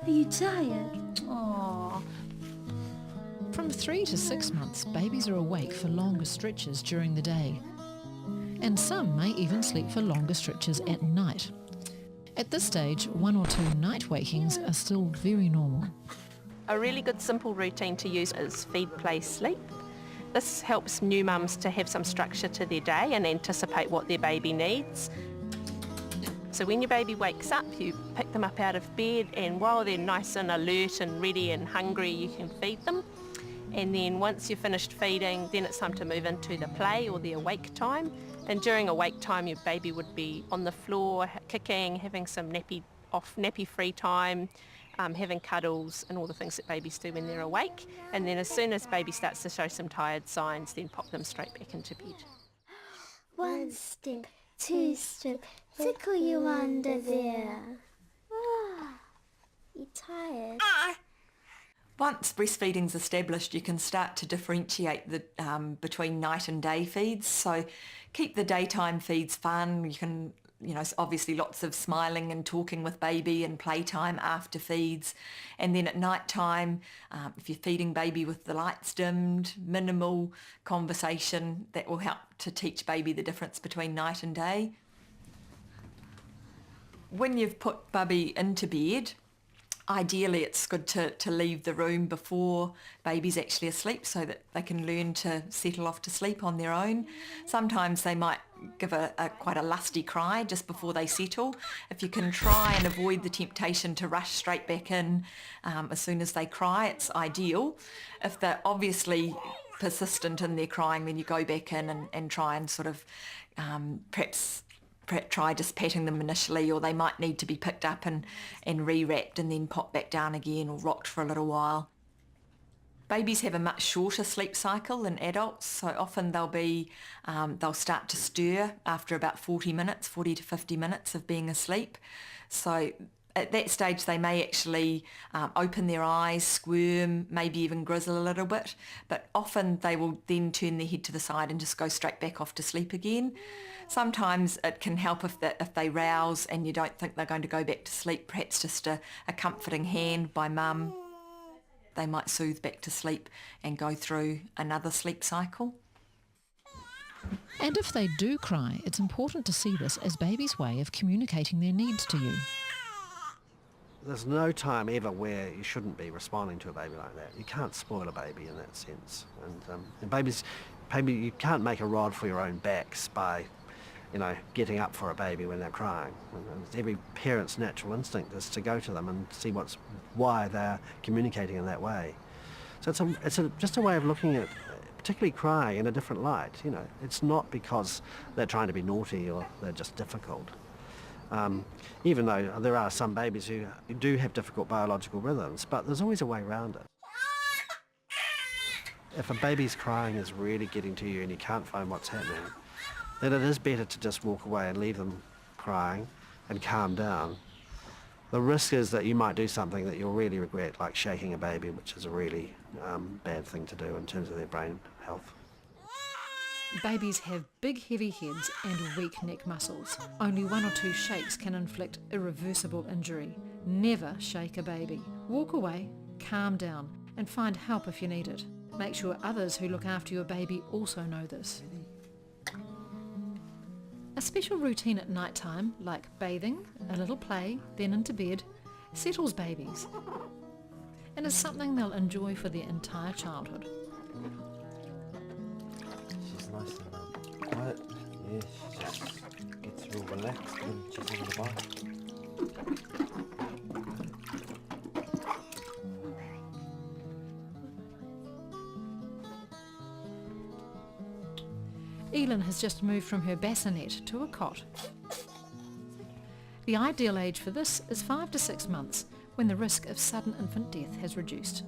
Are you tired? Aww. From 3 to 6 months, babies are awake for longer stretches during the day. And some may even sleep for longer stretches at night. At this stage, 1 or 2 night wakings are still very normal. A really good simple routine to use is feed, play, sleep. This helps new mums to have some structure to their day and anticipate what their baby needs. So when your baby wakes up, you pick them up out of bed, and while they're nice and alert and ready and hungry, you can feed them. And then once you're finished feeding, then it's time to move into the play or the awake time. And during awake time, your baby would be on the floor, kicking, having some nappy-free time, having cuddles and all the things that babies do when they're awake. And then as soon as baby starts to show some tired signs, then pop them straight back into bed. 1 step, 2 step, tickle you under there. You tired? Once breastfeeding's established, you can start to differentiate between night and day feeds. So keep the daytime feeds fun. You can, obviously lots of smiling and talking with baby and playtime after feeds. And then at night time, if you're feeding baby with the lights dimmed, minimal conversation, that will help to teach baby the difference between night and day. When you've put bubby into bed, ideally it's good to leave the room before baby's actually asleep so that they can learn to settle off to sleep on their own. Sometimes they might give quite a lusty cry just before they settle. If you can try and avoid the temptation to rush straight back in as soon as they cry, it's ideal. If they're obviously persistent in their crying, then you go back in and try and sort of perhaps try just patting them initially, or they might need to be picked up and re-wrapped and then popped back down again or rocked for a little while. Babies have a much shorter sleep cycle than adults, so often they'll start to stir after about 40 to 50 minutes of being asleep. So at that stage they may actually open their eyes, squirm, maybe even grizzle a little bit, but often they will then turn their head to the side and just go straight back off to sleep again. Sometimes it can help if they rouse and you don't think they're going to go back to sleep, perhaps just a comforting hand by mum. They might soothe back to sleep and go through another sleep cycle. And if they do cry, it's important to see this as baby's way of communicating their needs to you. There's no time ever where you shouldn't be responding to a baby like that. You can't spoil a baby in that sense. And babies, you can't make a rod for your own backs by getting up for a baby when they're crying. And every parent's natural instinct is to go to them and see why they're communicating in that way. So it's just a way of looking at, particularly crying, in a different light. It's not because they're trying to be naughty or they're just difficult. Even though there are some babies who do have difficult biological rhythms, but there's always a way around it. If a baby's crying is really getting to you and you can't find what's happening, then it is better to just walk away and leave them crying and calm down. The risk is that you might do something that you'll really regret, like shaking a baby, which is a really bad thing to do in terms of their brain health. Babies have big heavy heads and weak neck muscles. Only 1 or 2 shakes can inflict irreversible injury. Never shake a baby. Walk away, calm down, and find help if you need it. Make sure others who look after your baby also know this. A special routine at night time, like bathing, a little play, then into bed, settles babies and is something they'll enjoy for their entire childhood. She's nice and quiet. Yeah, she just gets real relaxed when she's in the bath. Elin has just moved from her bassinet to a cot. The ideal age for this is 5 to 6 months, when the risk of sudden infant death has reduced.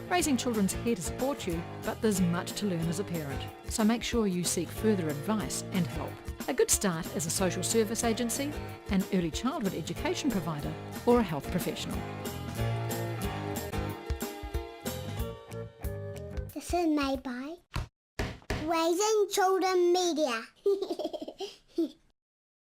Raising children's here to support you, but there's much to learn as a parent, so make sure you seek further advice and help. A good start is a social service agency, an early childhood education provider, or a health professional. This is made by Raising Children Media.